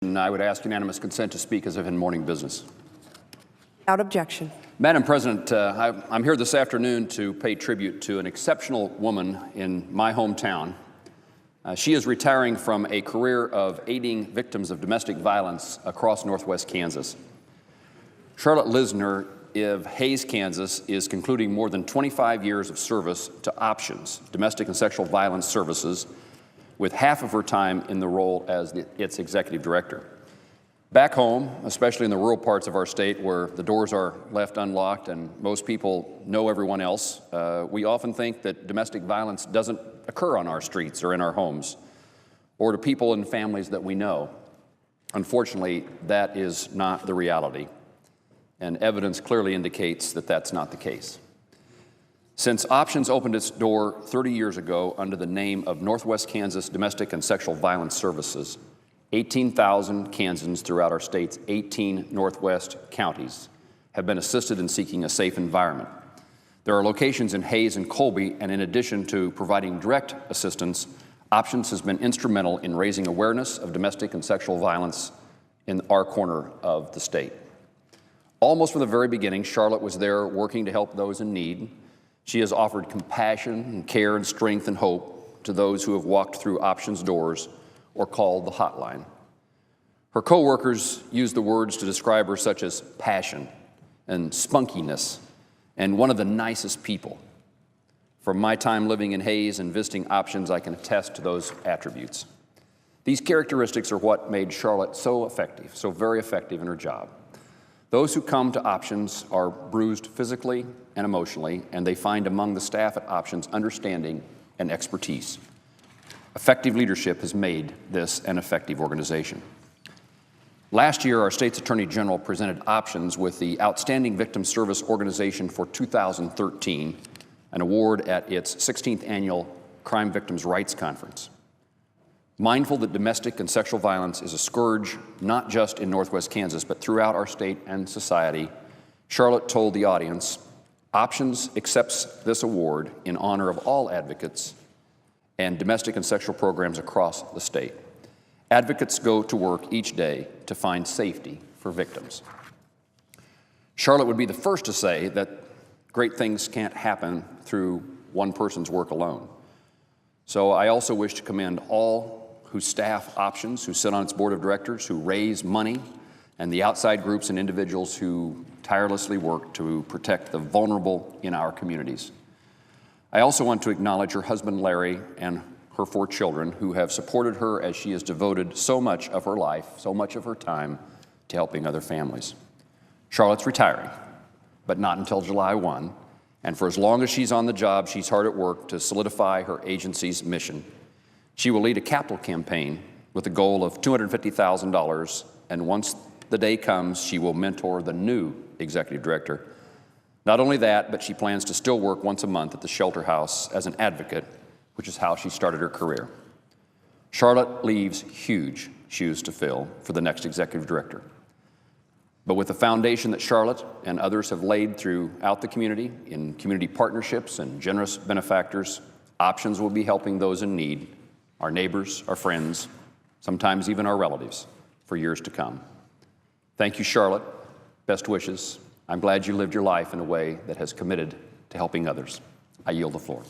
And I would ask unanimous consent to speak as if in morning business. Without objection. Madam President, I'm here this afternoon to pay tribute to an exceptional woman in my hometown. She is retiring from a career of aiding victims of domestic violence across northwest Kansas. Charlotte Linsner of Hays, Kansas, is concluding more than 25 years of service to Options, domestic and sexual violence services, with half of her time in the role as its executive director. Back home, especially in the rural parts of our state where the doors are left unlocked and most people know everyone else, we often think that domestic violence doesn't occur on our streets or in our homes or to people and families that we know. Unfortunately, that is not the reality, and evidence clearly indicates that that's not the case. Since Options opened its door 30 years ago under the name of Northwest Kansas Domestic and Sexual Violence Services, 18,000 Kansans throughout our state's 18 Northwest counties have been assisted in seeking a safe environment. There are locations in Hays and Colby, and in addition to providing direct assistance, Options has been instrumental in raising awareness of domestic and sexual violence in our corner of the state. Almost from the very beginning, Charlotte was there working to help those in need. She has offered compassion and care and strength and hope to those who have walked through Options doors or called the hotline. Her co-workers use the words to describe her such as passion and spunkiness and one of the nicest people. From my time living in Hays and visiting Options, I can attest to those attributes. These characteristics are what made Charlotte so effective, so very effective in her job. Those who come to Options are bruised physically and emotionally, and they find among the staff at Options understanding and expertise. Effective leadership has made this an effective organization. Last year, our state's Attorney General presented Options with the Outstanding Victim Service Organization for 2013, an award at its 16th Annual Crime Victims' Rights Conference. Mindful that domestic and sexual violence is a scourge not just in Northwest Kansas, but throughout our state and society, Charlotte told the audience, Options accepts this award in honor of all advocates and domestic and sexual programs across the state. Advocates go to work each day to find safety for victims. Charlotte would be the first to say that great things can't happen through one person's work alone. So I also wish to commend all who staff Options, who sit on its board of directors, who raise money, and the outside groups and individuals who tirelessly work to protect the vulnerable in our communities. I also want to acknowledge her husband, Larry, and her 4 children who have supported her as she has devoted so much of her life, so much of her time to helping other families. Charlotte's retiring, but not until July 1, and for as long as she's on the job, she's hard at work to solidify her agency's mission. She will lead a capital campaign with a goal of $250,000, and once the day comes, she will mentor the new executive director. Not only that, but she plans to still work once a month at the shelter house as an advocate, which is how she started her career. Charlotte leaves huge shoes to fill for the next executive director. But with the foundation that Charlotte and others have laid throughout the community in community partnerships and generous benefactors, Options will be helping those in need, our neighbors, our friends, sometimes even our relatives, for years to come. Thank you, Charlotte. Best wishes. I'm glad you lived your life in a way that has committed to helping others. I yield the floor.